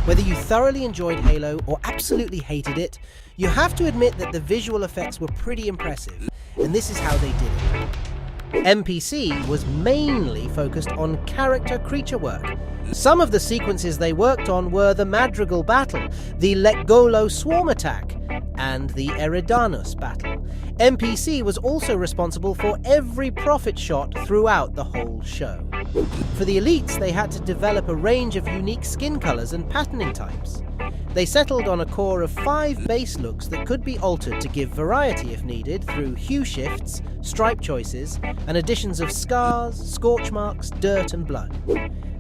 Whether you thoroughly enjoyed Halo or absolutely hated it, you have to admit that the visual effects were pretty impressive, and this is how they did it. MPC was mainly focused on character-creature work. Some of the sequences they worked on were the Madrigal battle, the Lekgolo swarm attack, and the Eridanus battle. MPC was also responsible for every profit shot throughout the whole show. For the elites, they had to develop a range of unique skin colours and patterning types. They settled on a core of 5 base looks that could be altered to give variety if needed through hue shifts, stripe choices, and additions of scars, scorch marks, dirt and blood.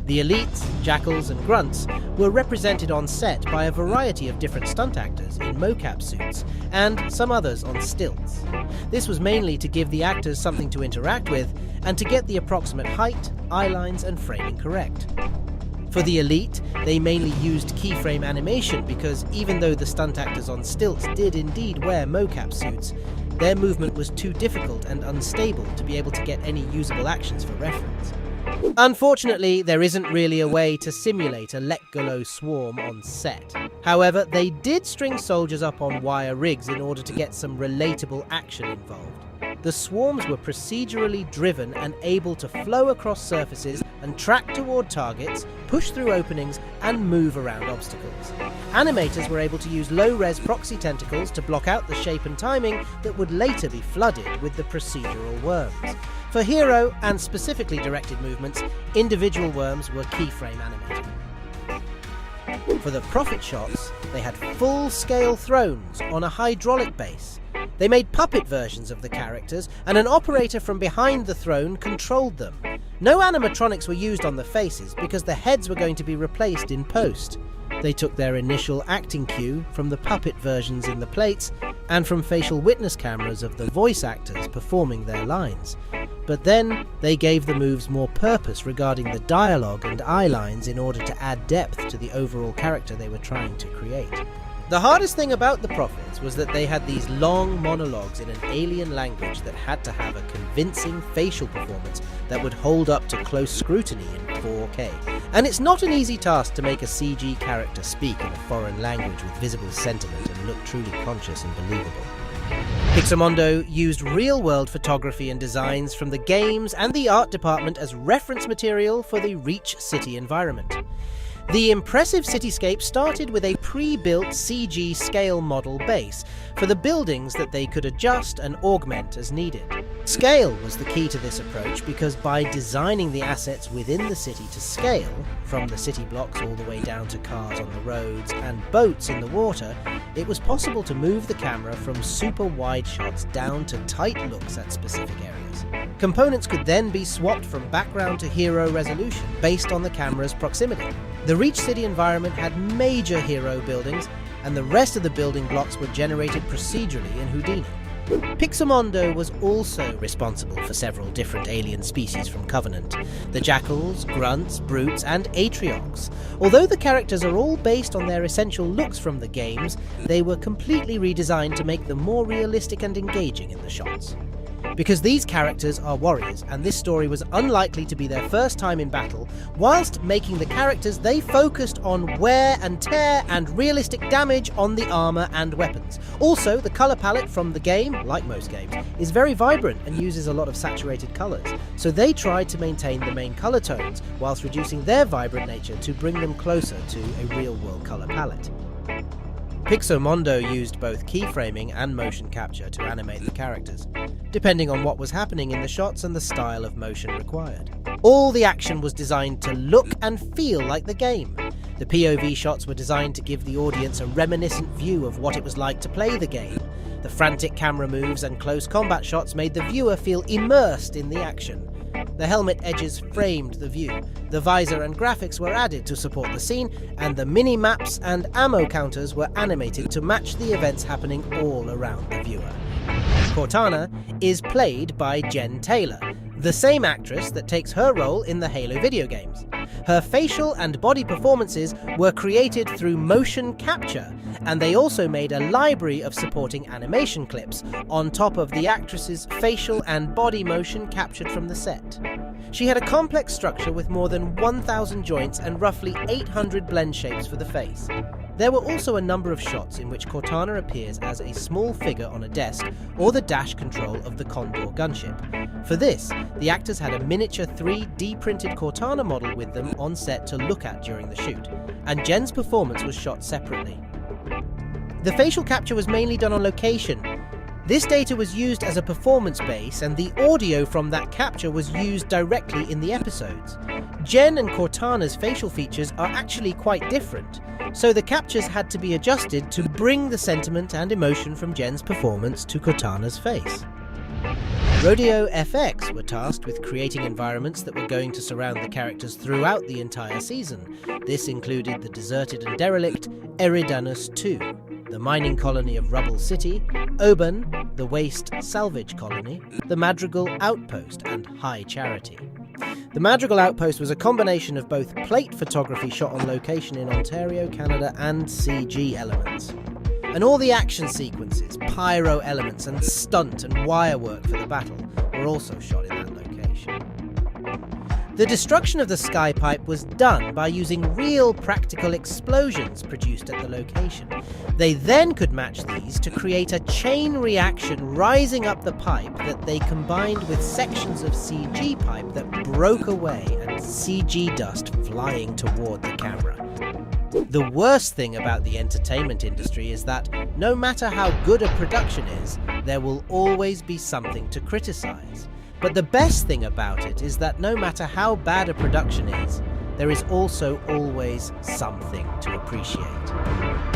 The elites, jackals and grunts were represented on set by a variety of different stunt actors in mocap suits, and some others on stilts. This was mainly to give the actors something to interact with, and to get the approximate height, eye lines and framing correct. For the elite, they mainly used keyframe animation because even though the stunt actors on stilts did indeed wear mocap suits, their movement was too difficult and unstable to be able to get any usable actions for reference. Unfortunately, there isn't really a way to simulate a Lekgolo swarm on set. However, they did string soldiers up on wire rigs in order to get some relatable action involved. The swarms were procedurally driven and able to flow across surfaces and track toward targets, push through openings, and move around obstacles. Animators were able to use low-res proxy tentacles to block out the shape and timing that would later be flooded with the procedural worms. For hero and specifically directed movements, individual worms were keyframe animated. For the profit shots, they had full-scale thrones on a hydraulic base. They made puppet versions of the characters, and an operator from behind the throne controlled them. No animatronics were used on the faces because the heads were going to be replaced in post. They took their initial acting cue from the puppet versions in the plates and from facial witness cameras of the voice actors performing their lines. But then they gave the moves more purpose regarding the dialogue and eye lines in order to add depth to the overall character they were trying to create. The hardest thing about the Prophets was that they had these long monologues in an alien language that had to have a convincing facial performance that would hold up to close scrutiny in 4K. And it's not an easy task to make a CG character speak in a foreign language with visible sentiment and look truly conscious and believable. Pixomondo used real-world photography and designs from the games and the art department as reference material for the Reach City environment. The impressive cityscape started with a pre-built CG scale model base for the buildings that they could adjust and augment as needed. Scale was the key to this approach because by designing the assets within the city to scale, from the city blocks all the way down to cars on the roads and boats in the water, it was possible to move the camera from super wide shots down to tight looks at specific areas. Components could then be swapped from background to hero resolution based on the camera's proximity. The Reach City environment had major hero buildings, and the rest of the building blocks were generated procedurally in Houdini. Pixomondo was also responsible for several different alien species from Covenant: the jackals, grunts, brutes, and atriocs. Although the characters are all based on their essential looks from the games, they were completely redesigned to make them more realistic and engaging in the shots. Because these characters are warriors, and this story was unlikely to be their first time in battle, whilst making the characters, they focused on wear and tear and realistic damage on the armour and weapons. Also, the colour palette from the game, like most games, is very vibrant and uses a lot of saturated colours, so they tried to maintain the main colour tones, whilst reducing their vibrant nature to bring them closer to a real-world colour palette. Pixomondo used both keyframing and motion capture to animate the characters, depending on what was happening in the shots and the style of motion required. All the action was designed to look and feel like the game. The POV shots were designed to give the audience a reminiscent view of what it was like to play the game. The frantic camera moves and close combat shots made the viewer feel immersed in the action. The helmet edges framed the view, the visor and graphics were added to support the scene, and the mini-maps and ammo counters were animated to match the events happening all around the viewer. Cortana is played by Jen Taylor, the same actress that takes her role in the Halo video games. Her facial and body performances were created through motion capture, and they also made a library of supporting animation clips on top of the actress's facial and body motion captured from the set. She had a complex structure with more than 1,000 joints and roughly 800 blend shapes for the face. There were also a number of shots in which Cortana appears as a small figure on a desk or the dash control of the Condor gunship. For this, the actors had a miniature 3D printed Cortana model with them on set to look at during the shoot, and Jen's performance was shot separately. The facial capture was mainly done on location. This data was used as a performance base, and the audio from that capture was used directly in the episodes. Jen and Cortana's facial features are actually quite different, so the captures had to be adjusted to bring the sentiment and emotion from Jen's performance to Cortana's face. Rodeo FX were tasked with creating environments that were going to surround the characters throughout the entire season. This included the deserted and derelict Eridanus II, the mining colony of Rubble City, Oban, the waste salvage colony, the Madrigal Outpost, and High Charity. The Madrigal Outpost was a combination of both plate photography shot on location in Ontario, Canada, and CG elements. And all the action sequences, pyro elements, and stunt and wire work for the battle were also shot in that location. The destruction of the sky pipe was done by using real practical explosions produced at the location. They then could match these to create a chain reaction rising up the pipe that they combined with sections of CG pipe that broke away and CG dust flying toward the camera. The worst thing about the entertainment industry is that no matter how good a production is, there will always be something to criticize. But the best thing about it is that no matter how bad a production is, there is also always something to appreciate.